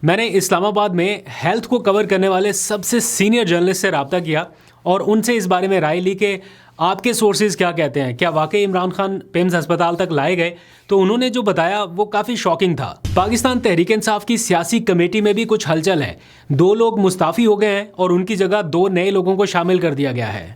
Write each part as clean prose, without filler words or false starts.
میں نے اسلام آباد میں ہیلتھ کو کور کرنے والے سب سے سینئر جرنلسٹ سے رابطہ کیا اور ان سے اس بارے میں رائے لی کہ آپ کے سورسز کیا کہتے ہیں، کیا واقعی عمران خان پیمز ہسپتال تک لائے گئے؟ تو انہوں نے جو بتایا وہ کافی شاکنگ تھا۔ پاکستان تحریک انصاف کی سیاسی کمیٹی میں بھی کچھ ہلچل ہے، 2 لوگ مستعفی ہو گئے ہیں اور ان کی جگہ 2 نئے لوگوں کو شامل کر دیا گیا ہے۔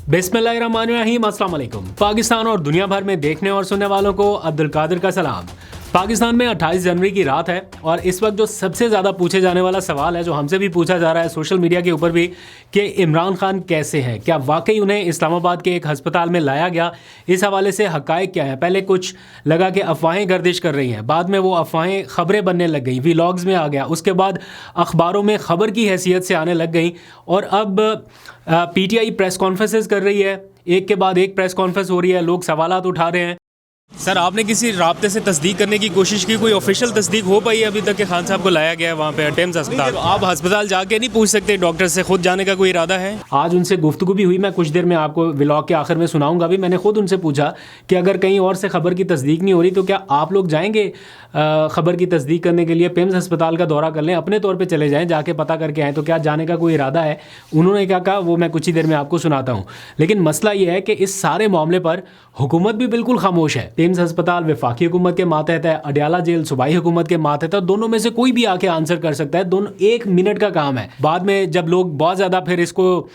بسم اللہ الرحمن الرحیم، السلام علیکم۔ پاکستان اور دنیا بھر میں دیکھنے اور سننے والوں کو عبد القادر کا سلام۔ پاکستان میں 28 جنوری کی رات ہے اور اس وقت جو سب سے زیادہ پوچھے جانے والا سوال ہے، جو ہم سے بھی پوچھا جا رہا ہے سوشل میڈیا کے اوپر بھی، کہ عمران خان کیسے ہیں؟ کیا واقعی انہیں اسلام آباد کے ایک ہسپتال میں لایا گیا؟ اس حوالے سے حقائق کیا ہیں؟ پہلے کچھ لگا کہ افواہیں گردش کر رہی ہیں، بعد میں وہ افواہیں خبریں بننے لگ گئیں، ویلاگز میں آ گیا، اس کے بعد اخباروں میں خبر کی حیثیت سے آنے لگ گئیں، اور اب P T I press conferences کر رہی ہے، ایک کے بعد ایک پریس کانفرنس ہو رہی ہے، لوگ سوالات اٹھا رہے ہیں۔ سر، آپ نے کسی رابطے سے تصدیق کرنے کی کوشش کی؟ کوئی آفیشیل تصدیق ہو پائی ابھی تک کہ خان صاحب کو لایا گیا ہے وہاں پہ ٹیمز ہسپتال؟ آپ ہسپتال جا کے نہیں پوچھ سکتے ڈاکٹر سے؟ خود جانے کا کوئی ارادہ ہے؟ آج ان سے گفتگو بھی ہوئی، میں کچھ دیر میں آپ کو ولاگ کے آخر میں سناؤں گا بھی۔ میں نے خود ان سے پوچھا کہ اگر کہیں اور سے خبر کی تصدیق نہیں ہو رہی تو کیا آپ لوگ جائیں گے خبر کی تصدیق کرنے کے لیے؟ پیمز ہسپتال کا دورہ کر لیں، اپنے طور پہ چلے جائیں، جا کے پتہ کر کے آئیں، تو کیا جانے کا کوئی ارادہ ہے؟ انہوں نے کیا کہا وہ میں کچھ ہی دیر میں آپ کو سناتا ہوں۔ لیکن مسئلہ یہ ہے کہ اس سارے معاملے پر حکومت بھی بالکل خاموش ہے۔ پیمز ہسپتال وفاقی حکومت کے ماتحت ہے، اڈیالہ جیل صوبائی حکومت کے ماتحت ہے، دونوں میں سے کوئی بھی آ کے آنسر کر سکتا ہے، دونوں 1 منٹ کا کام ہے۔ بعد میں جب لوگ بہت زیادہ پھر اس کو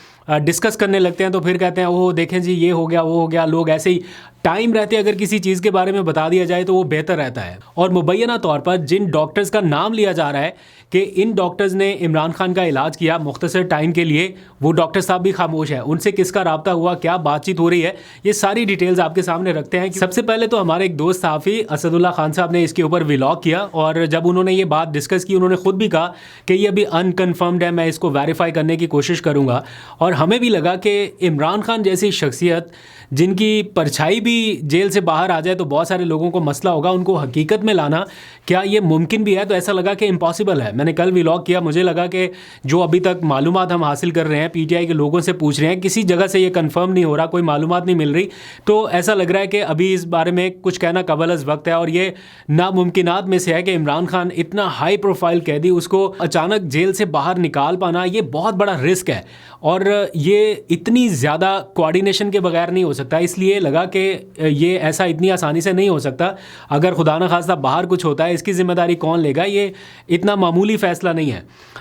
ڈسکس کرنے لگتے ہیں تو پھر کہتے ہیں وہ دیکھیں جی یہ ہو گیا وہ ہو گیا۔ لوگ ایسے ہی ٹائم رہتے اگر کسی چیز کے بارے میں بتا دیا جائے تو وہ بہتر رہتا ہے۔ اور مبینہ طور پر جن ڈاکٹرز کا نام لیا جا رہا ہے کہ ان ڈاکٹرز نے عمران خان کا علاج کیا مختصر ٹائم کے لیے، وہ ڈاکٹر صاحب بھی خاموش ہیں۔ ان سے کس کا رابطہ ہوا، کیا بات چیت ہو رہی ہے، یہ ساری ڈیٹیلز آپ کے سامنے رکھتے ہیں۔ سب سے پہلے تو ہمارے ایک دوست صحافی اسد اللہ خان صاحب نے اس کے اوپر ولاگ کیا، اور جب انہوں نے یہ بات ڈسکس کی انہوں نے خود بھی کہا کہ یہ ابھی انکنفرمڈ ہے، میں اس کو ویریفائی کرنے کی کوشش کروں گا۔ اور ہمیں بھی لگا کہ عمران خان جیسی شخصیت جن کی پرچھائی بھی جیل سے باہر آ جائے تو بہت سارے لوگوں کو مسئلہ ہوگا، ان کو حقیقت میں لانا کیا یہ ممکن بھی ہے؟ تو ایسا لگا کہ امپاسبل ہے۔ میں نے کل ولاگ کیا، مجھے لگا کہ جو ابھی تک معلومات ہم حاصل کر رہے ہیں، پی ٹی آئی کے لوگوں سے پوچھ رہے ہیں، کسی جگہ سے یہ کنفرم نہیں ہو رہا، کوئی معلومات نہیں مل رہی، تو ایسا لگ رہا ہے کہ ابھی اس بارے میں کچھ کہنا قبل از وقت ہے۔ اور یہ ناممکنات میں سے ہے کہ عمران خان اتنا ہائی پروفائل قیدی، اس کو اچانک جیل سے باہر نکال پانا یہ بہت بڑا رسک ہے، اور یہ اتنی زیادہ کوآرڈینیشن کے بغیر نہیں ہو سکتا۔ اس لیے لگا کہ یہ ایسا اتنی آسانی سے نہیں ہو سکتا۔ اگر خدا نہ خواستہ باہر کچھ ہوتا ہے اس کی ذمہ داری کون لے گا؟ یہ اتنا معمولی فیصلہ نہیں ہے۔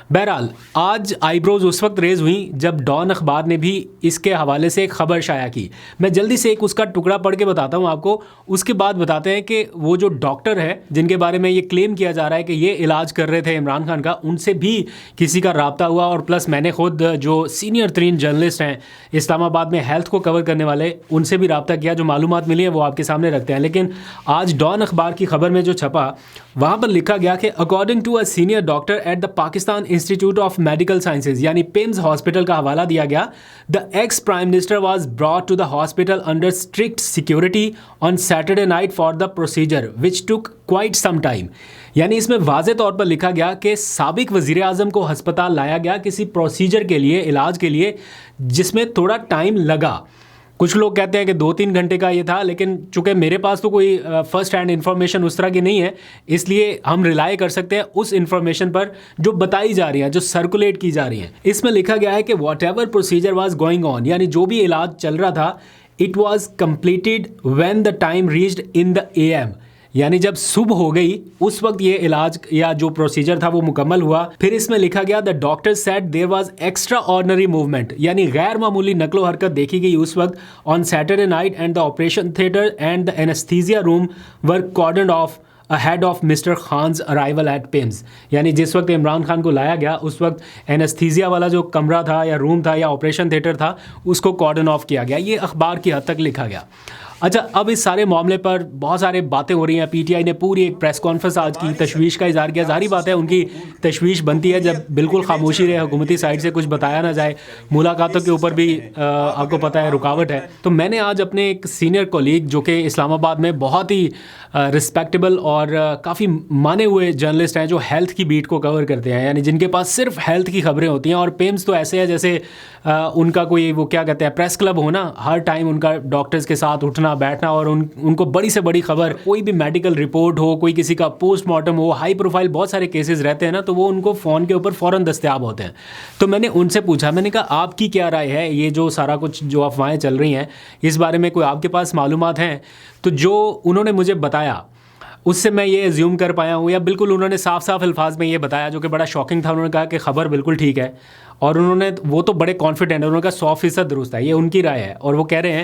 بہرحال آج آئی بروز اس وقت ریز ہوئیں جب ڈان اخبار نے بھی اس کے حوالے سے ایک خبر شائع کی۔ میں جلدی سے ایک اس کا ٹکڑا پڑھ کے بتاتا ہوں آپ کو، اس کے بعد بتاتے ہیں کہ وہ جو ڈاکٹر ہے جن کے بارے میں یہ کلیم کیا جا رہا ہے کہ یہ علاج کر رہے تھے عمران خان کا، ان سے بھی کسی کا رابطہ ہوا، اور پلس میں نے خود جو سینئر ترین جرنلسٹ ہیں اسلام آباد میں ہیلتھ کو کور کرنے والے، ان سے بھی رابطہ کیا۔ جو معلومات ملی ہیں وہ آپ کے سامنے رکھتے ہیں۔ لیکن آج ڈان اخبار کی خبر میں جو چھپا وہاں پر لکھا گیا کہ according to a senior doctor at the Pakistan institute of medical sciences, یعنی پیمز ہاسپٹل کا حوالہ دیا گیا، the ex prime minister was brought to the hospital under strict security on Saturday night for the procedure which took quite some time. یعنی اس میں واضح طور پر لکھا گیا کہ سابق وزیر اعظم کو ہسپتال لایا گیا کسی پروسیجر کے لیے، علاج کے لیے، جس میں تھوڑا ٹائم لگا۔ کچھ لوگ کہتے ہیں کہ 2-3 گھنٹے کا یہ تھا، لیکن چونکہ میرے پاس تو کوئی فرسٹ ہینڈ انفارمیشن اس طرح کی نہیں ہے، اس لیے ہم ریلائی کر سکتے ہیں اس انفارمیشن پر جو بتائی جا رہی ہیں، جو سرکولیٹ کی جا رہی ہیں۔ اس میں لکھا گیا ہے کہ whatever procedure was going on, یعنی جو بھی علاج چل رہا تھا، it was completed when the time reached in the A M, یعنی جب صبح ہو گئی اس وقت یہ علاج یا جو پروسیجر تھا وہ مکمل ہوا۔ پھر اس میں لکھا گیا the doctor said there was extra ordinary movement, یعنی غیر معمولی نقل و حرکت دیکھی گئی اس وقت on Saturday night, and the operation theatre and the anaesthesia room were cordoned off ahead of Mr. Khan's arrival at PIMS، یعنی جس وقت عمران خان کو لایا گیا اس وقت اینستھیزیا والا جو کمرہ تھا یا روم تھا یا آپریشن تھیٹر تھا اس کو کارڈن آف کیا گیا۔ یہ اخبار کی حد تک لکھا گیا۔ اچھا، اب اس سارے معاملے پر بہت سارے باتیں ہو رہی ہیں. پی ٹی آئی نے پوری ایک پریس کانفرنس آج کی، تشویش کا اظہار کیا. ظاہری بات ہے ان کی تشویش بنتی ہے جب بالکل خاموشی رہے، حکومتی سائڈ سے کچھ بتایا نہ جائے. ملاقاتوں کے اوپر بھی آپ کو پتہ ہے رکاوٹ ہے. تو میں نے آج اپنے ایک سینئر کولیگ جو کہ اسلام آباد میں بہت ہی رسپیکٹیبل اور کافی مانے ہوئے جرنلسٹ ہیں جو ہیلتھ کی بیٹ کو کور کرتے ہیں، یعنی جن کے پاس صرف ہیلتھ کی خبریں ہوتی ہیں، اور پیمز تو ایسے ہے جیسے ان کا کوئی وہ کیا کہتے ہیں پریس کلب ہونا، ہر ٹائم ان کا ڈاکٹرز کے ساتھ اٹھنا بیٹھنا، اور ان کو بڑی سے بڑی خبر، کوئی بھی میڈیکل رپورٹ ہو، کوئی کسی کا پوسٹ مارٹم ہو، ہائی پروفائل بہت سارے کیسز رہتے ہیں نا، تو وہ ان کو فون کے اوپر فوراً دستیاب ہوتے ہیں. تو میں نے ان سے پوچھا، میں نے کہا آپ کی کیا رائے ہے یہ جو سارا کچھ جو افواہیں چل رہی ہیں اس بارے میں، کوئی آپ کے پاس معلومات ہیں؟ تو جو انہوں نے مجھے بتایا اس سے میں یہ ایزیوم کر پایا ہوں، یا بالکل انہوں نے صاف صاف الفاظ میں یہ بتایا جو کہ بڑا شاکنگ تھا. انہوں نے کہا کہ خبر بالکل ٹھیک ہے، اور وہ تو بڑے کانفیڈنٹ ہیں، انہوں نے کہا 100% درست ہے. یہ ان کی رائے ہے، اور وہ کہہ رہے ہیں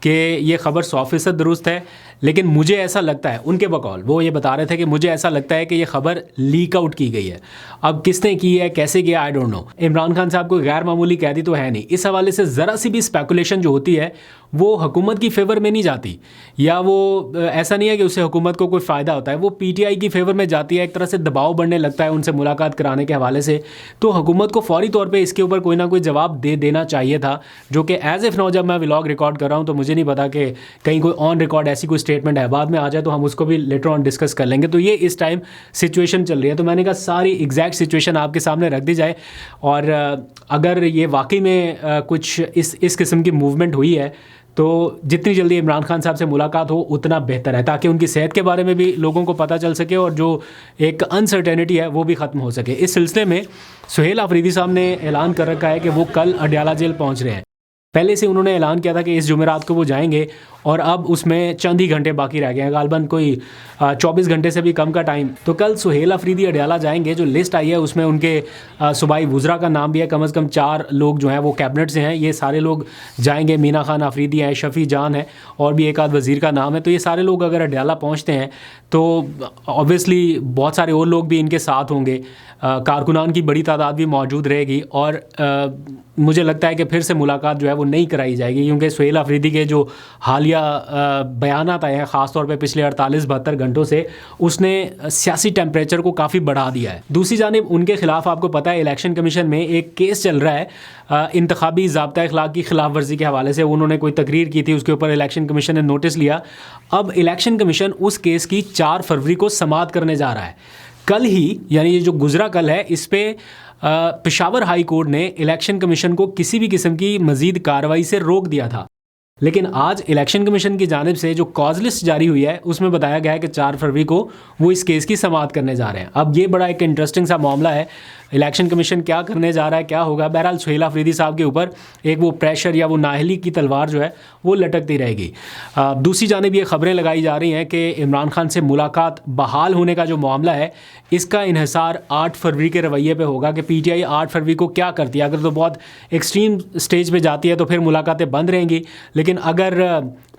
کہ یہ خبر 100% درست ہے، لیکن مجھے ایسا لگتا ہے، ان کے بقول وہ یہ بتا رہے تھے کہ مجھے ایسا لگتا ہے کہ یہ خبر لیک آؤٹ کی گئی ہے. اب کس نے کی ہے، کیسے کیا، I don't know. Imran Khan صاحب کوئی غیر معمولی قیدی تو ہے نہیں. اس حوالے سے ذرا سی بھی اسپیکولیشن جو ہوتی ہے وہ حکومت کی فیور میں نہیں جاتی، یا وہ ایسا نہیں ہے کہ اس سے حکومت کو کوئی فائدہ ہوتا ہے، وہ پی ٹی آئی کی فیور میں جاتی ہے. ایک طرح سے دباؤ بڑھنے لگتا ہے ان سے ملاقات کرانے کے حوالے سے. تو حکومت کو فوری طور پہ اس کے اوپر کوئی نہ کوئی جواب دے دینا چاہیے تھا، جو کہ ایز اف نو جب میں ولاگ ریکارڈ کر رہا ہوں تو مجھے نہیں پتا کہ کہیں کوئی آن ریکارڈ ایسی کوئی اسٹیٹمنٹ ہے. بعد میں آ جائے تو ہم اس کو بھی لیٹر آن ڈسکس کر لیں گے. تو یہ اس ٹائم سچویشن چل رہی ہے. تو میں نے کہا ساری ایگزیکٹ سچویشن آپ کے سامنے رکھ دی جائے، اور اگر یہ واقعی میں کچھ اس قسم کی موومنٹ ہوئی ہے تو جتنی جلدی عمران خان صاحب سے ملاقات ہو اتنا بہتر ہے، تاکہ ان کی صحت کے بارے میں بھی لوگوں کو پتہ چل سکے، اور جو ایک انسرٹینٹی ہے وہ بھی ختم ہو سکے. اس سلسلے میں سہیل آفریدی صاحب نے اعلان کر رکھا ہے کہ وہ کل اڈیالہ جیل پہنچ رہے ہیں. پہلے سے انہوں نے اعلان کیا تھا کہ اس جمعرات کو وہ جائیں گے، اور اب اس میں چند ہی گھنٹے باقی رہ گئے ہیں، غالباً کوئی 24 گھنٹے سے بھی کم کا ٹائم. تو کل سہیل آفریدی اڈیالہ جائیں گے. جو لسٹ آئی ہے اس میں ان کے صوبائی وزراء کا نام بھی ہے، کم از کم 4 لوگ جو ہیں وہ کیبنٹ سے ہیں. یہ سارے لوگ جائیں گے. مینا خان آفریدی ہیں، شفیع جان ہے، اور بھی ایک آدھ وزیر کا نام ہے. تو یہ سارے لوگ اگر اڈیالہ پہنچتے ہیں تو اوبویسلی بہت سارے اور لوگ بھی ان کے ساتھ ہوں گے، کارکنان کی بڑی تعداد بھی موجود رہے گی، اور مجھے لگتا ہے کہ پھر سے ملاقات جو ہے وہ نہیں کرائی جائے گی، کیونکہ سہیل آفریدی کے جو حالیہ بیانات آئے ہیں خاص طور پہ پچھلے 48-72 گھنٹوں سے، اس نے سیاسی ٹیمپریچر کو کافی بڑھا دیا ہے. دوسری جانب ان کے خلاف آپ کو پتہ ہے الیکشن کمیشن میں ایک کیس چل رہا ہے انتخابی ضابطہ اخلاق کی خلاف ورزی کے حوالے سے. انہوں نے کوئی تقریر کی تھی، اس کے اوپر الیکشن کمیشن نے نوٹس لیا. اب الیکشن کمیشن اس کیس کی 4 فروری کو سماعت کرنے جا رہا ہے. کل ہی، یعنی یہ جو گزرا کل ہے، اس پہ پشاور ہائی کورٹ نے الیکشن کمیشن کو کسی بھی قسم کی مزید کارروائی سے روک دیا تھا. لیکن آج الیکشن کمیشن کی جانب سے جو کاز لسٹ جاری ہوئی ہے اس میں بتایا گیا ہے کہ 4 فروری کو وہ اس کیس کی سماعت کرنے جا رہے ہیں. اب یہ بڑا ایک انٹرسٹنگ سا معاملہ ہے، الیکشن کمیشن کیا کرنے جا رہا ہے، کیا ہوگا. بہرحال سہیل آفریدی صاحب کے اوپر ایک وہ پریشر یا وہ نااہلی کی تلوار جو ہے وہ لٹکتی رہے گی. دوسری جانب یہ خبریں لگائی جا رہی ہیں کہ عمران خان سے ملاقات بحال ہونے کا جو معاملہ ہے اس کا انحصار 8 فروری کے رویے پہ ہوگا کہ پی ٹی آئی 8 فروری کو کیا کرتی ہے. اگر تو بہت ایکسٹریم سٹیج پہ جاتی ہے تو پھر ملاقاتیں بند رہیں گی، لیکن اگر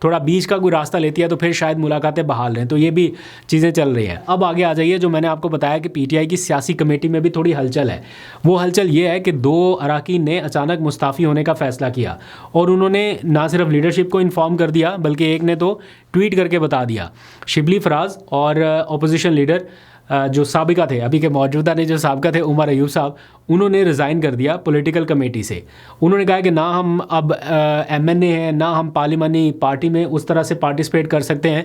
تھوڑا بیچ کا کوئی راستہ لیتی ہے تو پھر شاید ملاقاتیں بحال رہیں. تو یہ بھی چیزیں چل رہی ہیں. اب آگے آ جائیے، جو میں نے آپ کو بتایا کہ پی ٹی آئی کی سیاسی کمیٹی میں بھی تھوڑی ہلچل ہے. وہ ہلچل یہ ہے کہ 2 اراکین نے اچانک مستعفی ہونے کا فیصلہ کیا، اور انہوں نے نہ صرف لیڈرشپ کو انفارم کر دیا بلکہ ایک نے تو ٹویٹ کر کے بتا دیا. شبلی فراز اور اپوزیشن لیڈر جو سابقہ تھے، ابھی کے موجودہ نے جو سابقہ تھے، عمر ایوب صاحب، انہوں نے ریزائن کر دیا پولیٹیکل کمیٹی سے. انہوں نے کہا کہ نہ ہم اب ایم این اے ہیں، نہ ہم پارلیمانی پارٹی میں اس طرح سے پارٹیسپیٹ کر سکتے ہیں،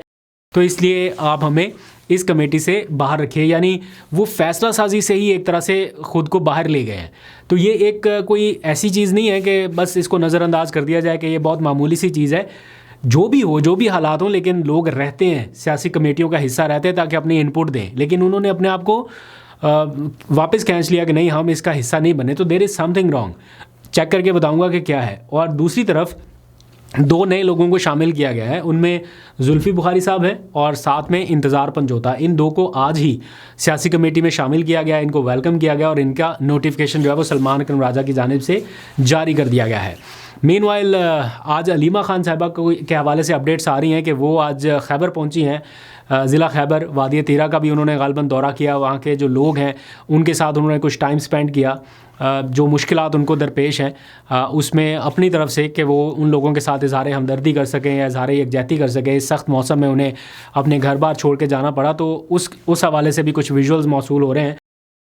تو اس لیے آپ ہمیں اس کمیٹی سے باہر رکھیے. یعنی وہ فیصلہ سازی سے ہی ایک طرح سے خود کو باہر لے گئے ہیں. تو یہ ایک کوئی ایسی چیز نہیں ہے کہ بس اس کو نظر انداز کر دیا جائے کہ یہ بہت معمولی سی چیز ہے. جو بھی ہو، جو بھی حالات ہوں، لیکن لوگ رہتے ہیں، سیاسی کمیٹیوں کا حصہ رہتے ہیں تاکہ اپنی انپٹ دیں، لیکن انہوں نے اپنے آپ کو واپس کھینچ لیا کہ نہیں، ہم اس کا حصہ نہیں بنے. تو دیر از سم تھنگ رانگ. چیک کر کے بتاؤں گا کہ کیا ہے. اور دوسری طرف 2 نئے لوگوں کو شامل کیا گیا ہے. ان میں زلفی بخاری صاحب ہیں اور ساتھ میں انتظار پنجوتا. ان 2 کو آج ہی سیاسی کمیٹی میں شامل کیا گیا، ان کو ویلکم کیا گیا، اور ان کا نوٹیفیکیشن جو ہے وہ سلمان اکرم راجہ کی جانب سے جاری کر دیا گیا ہے. مین وائل آج علیمہ خان صاحبہ کے حوالے سے اپڈیٹس آ رہی ہیں کہ وہ آج خیبر پہنچی ہیں. ضلع خیبر وادی تیرہ کا بھی انہوں نے غالباً دورہ کیا. وہاں کے جو لوگ ہیں ان کے ساتھ انہوں نے کچھ ٹائم سپینڈ کیا. جو مشکلات ان کو درپیش ہیں اس میں اپنی طرف سے کہ وہ ان لوگوں کے ساتھ اظہار ہمدردی کر سکیں یا اظہار یکجہتی کر سکیں. اس سخت موسم میں انہیں اپنے گھر بار چھوڑ کے جانا پڑا, تو اس حوالے سے بھی کچھ ویژولز موصول ہو رہے ہیں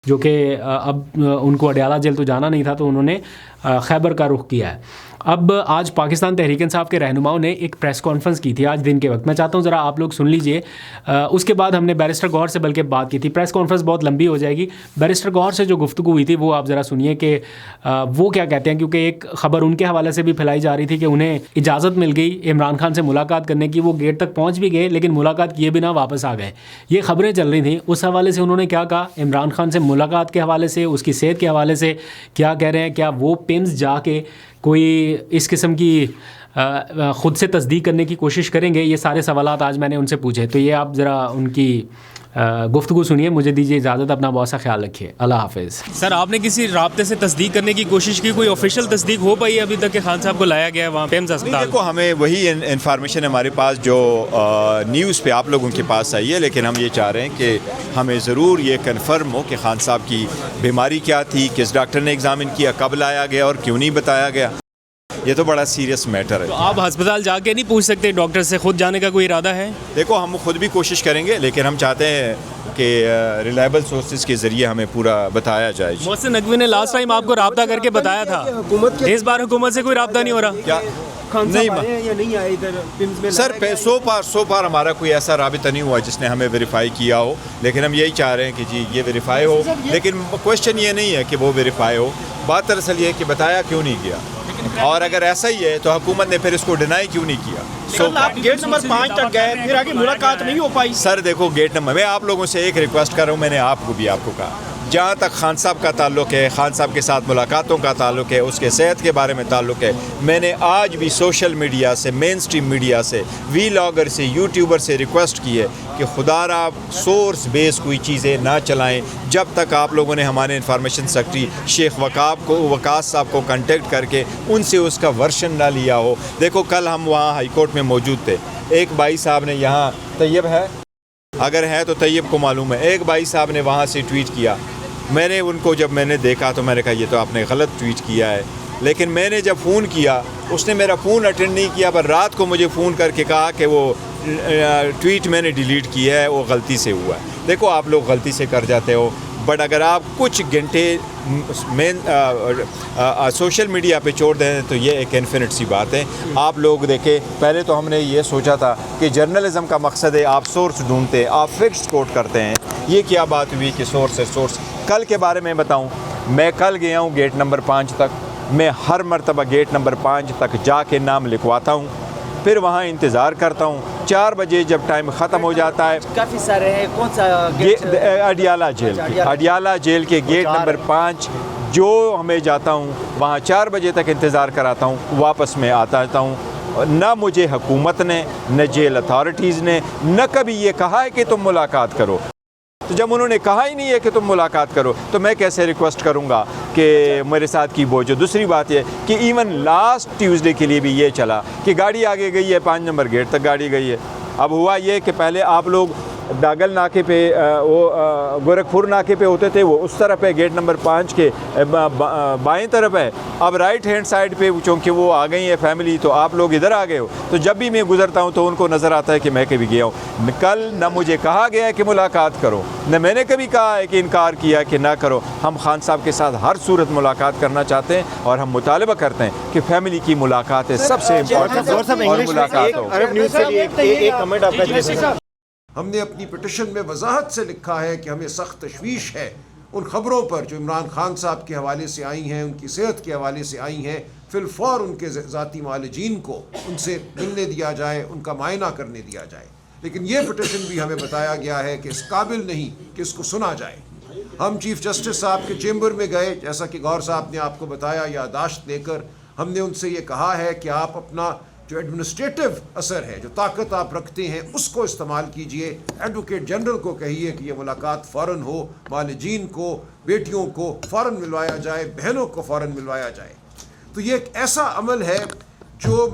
جو کہ اب ان کو اڈیالہ جیل تو جانا نہیں تھا تو انہوں نے خیبر کا رخ کیا ہے. اب آج پاکستان تحریک انصاف کے رہنماؤں نے ایک پریس کانفرنس کی تھی آج دن کے وقت. میں چاہتا ہوں ذرا آپ لوگ سن لیجئے. اس کے بعد ہم نے بیرسٹر گوہر سے بلکہ بات کی تھی. پریس کانفرنس بہت لمبی ہو جائے گی. بیرسٹر گوہر سے جو گفتگو ہوئی تھی وہ آپ ذرا سنیے کہ وہ کیا کہتے ہیں, کیونکہ ایک خبر ان کے حوالے سے بھی پھیلائی جا رہی تھی کہ انہیں اجازت مل گئی عمران خان سے ملاقات کرنے کی. وہ گیٹ تک پہنچ بھی گئے لیکن ملاقات کیے بنا واپس آ گئے. یہ خبریں چل رہی تھیں. اس حوالے سے انہوں نے کیا کہا, عمران خان سے ملاقات کے حوالے سے, اس کی صحت کے حوالے سے کیا کہہ رہے ہیں, کیا وہ پیمز جا کے کوئی اس قسم کی خود سے تصدیق کرنے کی کوشش کریں گے. یہ سارے سوالات آج میں نے ان سے پوچھے. تو یہ آپ ذرا ان کی گفتگو سنیے. مجھے دیجیے اجازت, اپنا بہت سا خیال رکھیے. اللہ حافظ. سر, آپ نے کسی رابطے سے تصدیق کرنے کی کوشش کی, کوئی آفیشیل تصدیق ہو پائی ابھی تک کہ خان صاحب کو لایا گیا ہے وہاں پیمز ہسپتال؟ دیکھو, ہمیں وہی انفارمیشن ہمارے پاس جو نیوز پہ آپ لوگوں کے پاس آئی ہے, لیکن ہم یہ چاہ رہے ہیں کہ ہمیں ضرور یہ کنفرم ہو کہ خان صاحب کی بیماری کیا تھی, کس ڈاکٹر نے ایگزامن کیا, کب لایا گیا اور کیوں نہیں بتایا گیا. یہ تو بڑا سیریس میٹر ہے. تو آپ ہسپتال جا کے نہیں پوچھ سکتے ڈاکٹر سے, خود جانے کا کوئی ارادہ ہے؟ دیکھو, ہم خود بھی کوشش کریں گے لیکن ہم چاہتے ہیں کہ ریلائبل سورسز کے ذریعے ہمیں پورا بتایا جائے. محسن نقوی نے لاسٹ ٹائم آپ کو رابطہ کر کے بتایا تھا, اس بار حکومت سے کوئی رابطہ نہیں ہو رہا کیا؟ سر, سو پار ہمارا کوئی ایسا رابطہ نہیں ہوا جس نے ہمیں ویریفائی کیا ہو, لیکن ہم یہی چاہ رہے ہیں کہ جی یہ ویریفائی ہو. لیکن کوشچن یہ نہیں ہے کہ وہ ویریفائی ہو, بات دراصل یہ ہے کہ بتایا کیوں نہیں کیا, اور اگر ایسا ہی ہے تو حکومت نے پھر اس کو ڈینائی کیوں نہیں کیا. آپ گیٹ نمبر 5 تک گئے, پھر آگے ملاقات نہیں ہو پائی. سر دیکھو, گیٹ نمبر, میں آپ لوگوں سے ایک ریکویسٹ کر رہا ہوں, میں نے آپ کو کہا, جہاں تک خان صاحب کا تعلق ہے, خان صاحب کے ساتھ ملاقاتوں کا تعلق ہے, اس کے صحت کے بارے میں تعلق ہے, میں نے آج بھی سوشل میڈیا سے, مین اسٹریم میڈیا سے, وی لاگر سے, یوٹیوبر سے ریکویسٹ کی ہے کہ خدا را سورس بیس کوئی چیزیں نہ چلائیں جب تک آپ لوگوں نے ہمارے انفارمیشن سیکرٹری شیخ وقاص صاحب کو کنٹیکٹ کر کے ان سے اس کا ورشن نہ لیا ہو. دیکھو, کل ہم وہاں ہائی کورٹ میں موجود تھے, ایک بھائی صاحب نے یہاں, طیب ہے اگر ہے تو طیب کو معلوم ہے, ایک بھائی صاحب نے وہاں سے ٹویٹ کیا. میں نے ان کو جب میں نے دیکھا تو میں نے کہا یہ تو آپ نے غلط ٹویٹ کیا ہے, لیکن میں نے جب فون کیا اس نے میرا فون اٹینڈ نہیں کیا, پر رات کو مجھے فون کر کے کہا کہ وہ ٹویٹ میں نے ڈیلیٹ کیا ہے, وہ غلطی سے ہوا ہے. دیکھو, آپ لوگ غلطی سے کر جاتے ہو, بٹ اگر آپ کچھ گھنٹے سوشل میڈیا پہ چھوڑ دیں تو یہ ایک انفینٹ سی بات ہے. آپ لوگ دیکھیں, پہلے تو ہم نے یہ سوچا تھا کہ جرنلزم کا مقصد ہے آپ سورس ڈھونڈتے, آپ فکس کوٹ کرتے ہیں. یہ کیا بات ہوئی کہ سورس ہے سورس. کل کے بارے میں بتاؤں, میں کل گیا ہوں گیٹ نمبر 5 تک, میں ہر مرتبہ گیٹ نمبر 5 تک جا کے نام لکھواتا ہوں, پھر وہاں انتظار کرتا ہوں. 4 بجے جب ٹائم ختم ہو جاتا ہے, کافی سارے ہیں, کون سا اڈیالہ جیل کے گیٹ نمبر 5 جو ہمیں جاتا ہوں, وہاں 4 بجے تک انتظار کراتا ہوں, واپس میں آتا ہوں. نہ مجھے حکومت نے, نہ جیل اتھارٹیز نے, نہ کبھی یہ کہا ہے کہ تم ملاقات کرو. تو جب انہوں نے کہا ہی نہیں ہے کہ تم ملاقات کرو تو میں کیسے ریکویسٹ کروں گا کہ میرے ساتھ کی بوجھو. دوسری بات یہ کہ ایون لاسٹ ٹیوزڈے کے لیے بھی یہ چلا کہ گاڑی آگے گئی ہے, 5 نمبر گیٹ تک گاڑی گئی ہے. اب ہوا یہ کہ پہلے آپ لوگ داگل ناکے پہ, وہ گورکھپور ناکے پہ ہوتے تھے, وہ اس طرف ہے, گیٹ نمبر 5 کے بائیں طرف ہے. اب رائٹ ہینڈ سائڈ پہ چونکہ وہ آ گئی ہے فیملی, تو آپ لوگ ادھر آ گئے ہو, تو جب بھی میں گزرتا ہوں تو ان کو نظر آتا ہے کہ میں کبھی گیا ہوں. کل نہ مجھے کہا گیا ہے کہ ملاقات کرو, نہ میں نے کبھی کہا ہے کہ انکار کیا کہ نہ کرو. ہم خان صاحب کے ساتھ ہر صورت ملاقات کرنا چاہتے ہیں, اور ہم مطالبہ کرتے ہیں کہ فیملی کی ملاقات ہے سب سے امپورٹنٹ, اور ملاقات ہو. ہم نے اپنی پٹیشن میں وضاحت سے لکھا ہے کہ ہمیں سخت تشویش ہے ان خبروں پر جو عمران خان صاحب کے حوالے سے آئی ہیں, ان کی صحت کے حوالے سے آئی ہیں. فی الفور ان کے ذاتی معالجین کو ان سے ملنے دیا جائے, ان کا معائنہ کرنے دیا جائے. لیکن یہ پٹیشن بھی ہمیں بتایا گیا ہے کہ اس قابل نہیں کہ اس کو سنا جائے. ہم چیف جسٹس صاحب کے چیمبر میں گئے, جیسا کہ گور صاحب نے آپ کو بتایا, یادداشت لے کر ہم نے ان سے یہ کہا ہے کہ آپ اپنا جو ایڈمنسٹریٹو اثر ہے, جو طاقت آپ رکھتے ہیں, اس کو استعمال کیجئے. ایڈوکیٹ جنرل کو کہیے کہ یہ ملاقات فوراً ہو, معالجین کو, بیٹیوں کو فوراً ملوایا جائے, بہنوں کو فوراً ملوایا جائے. تو یہ ایک ایسا عمل ہے جو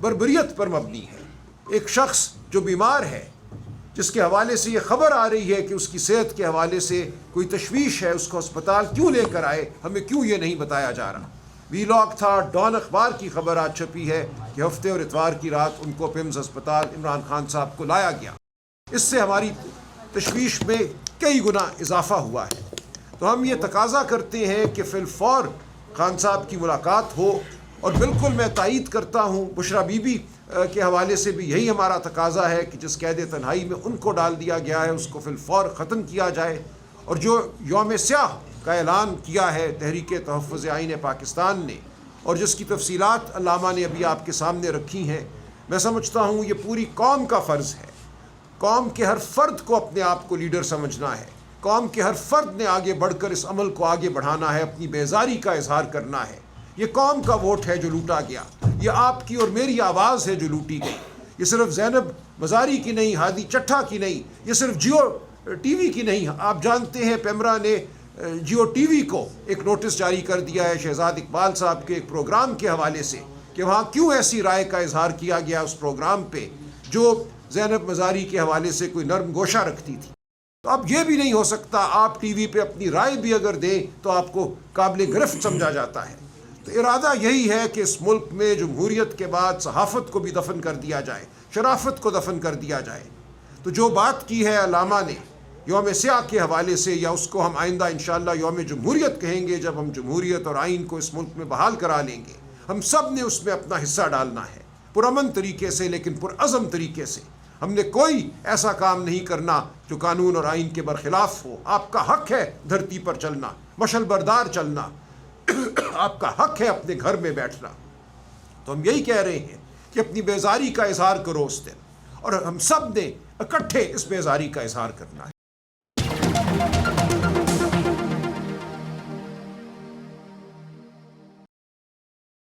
بربریت پر مبنی ہے. ایک شخص جو بیمار ہے, جس کے حوالے سے یہ خبر آ رہی ہے کہ اس کی صحت کے حوالے سے کوئی تشویش ہے، اس کو اسپتال کیوں لے کر آئے، ہمیں کیوں یہ نہیں بتایا جا رہا۔ وی لاگ تھا، ڈان اخبار کی خبر آج چھپی ہے کہ ہفتے اور اتوار کی رات ان کو پمز اسپتال عمران خان صاحب کو لایا گیا۔ اس سے ہماری تشویش میں کئی گنا اضافہ ہوا ہے۔ تو ہم یہ تقاضا کرتے ہیں کہ فی الفور خان صاحب کی ملاقات ہو، اور بالکل میں تائید کرتا ہوں بشرا بی بی کے حوالے سے بھی یہی ہمارا تقاضا ہے کہ جس قید تنہائی میں ان کو ڈال دیا گیا ہے اس کو فی الفور ختم کیا جائے، اور جو یوم سیاہ کا اعلان کیا ہے تحریک تحفظ آئین پاکستان نے، اور جس کی تفصیلات علامہ نے ابھی آپ کے سامنے رکھی ہیں، میں سمجھتا ہوں یہ پوری قوم کا فرض ہے۔ قوم کے ہر فرد کو اپنے آپ کو لیڈر سمجھنا ہے، قوم کے ہر فرد نے آگے بڑھ کر اس عمل کو آگے بڑھانا ہے، اپنی بیزاری کا اظہار کرنا ہے۔ یہ قوم کا ووٹ ہے جو لوٹا گیا، یہ آپ کی اور میری آواز ہے جو لوٹی گئی۔ یہ صرف زینب مزاری کی نہیں، ہادی چٹھا کی نہیں، یہ صرف جیو ٹی وی کی نہیں۔ آپ جانتے ہیں پیمرا نے جیو ٹی وی کو ایک نوٹس جاری کر دیا ہے شہزاد اقبال صاحب کے ایک پروگرام کے حوالے سے کہ وہاں کیوں ایسی رائے کا اظہار کیا گیا اس پروگرام پہ جو زینب مزاری کے حوالے سے کوئی نرم گوشہ رکھتی تھی۔ تو اب یہ بھی نہیں ہو سکتا آپ ٹی وی پہ اپنی رائے بھی اگر دیں تو آپ کو قابل گرفت سمجھا جاتا ہے۔ تو ارادہ یہی ہے کہ اس ملک میں جمہوریت کے بعد صحافت کو بھی دفن کر دیا جائے، شرافت کو دفن کر دیا جائے۔ تو جو بات کی ہے علامہ نے یوم سیاہ کے حوالے سے، یا اس کو ہم آئندہ انشاءاللہ یوم جمہوریت کہیں گے جب ہم جمہوریت اور آئین کو اس ملک میں بحال کرا لیں گے، ہم سب نے اس میں اپنا حصہ ڈالنا ہے، پرامن طریقے سے لیکن پرعزم طریقے سے۔ ہم نے کوئی ایسا کام نہیں کرنا جو قانون اور آئین کے برخلاف ہو۔ آپ کا حق ہے دھرتی پر چلنا، مشل بردار چلنا، آپ کا حق ہے اپنے گھر میں بیٹھنا۔ تو ہم یہی کہہ رہے ہیں کہ اپنی بیزاری کا اظہار کرو اس دن، اور ہم سب نے اکٹھے اس بیزاری کا اظہار کرنا ہے۔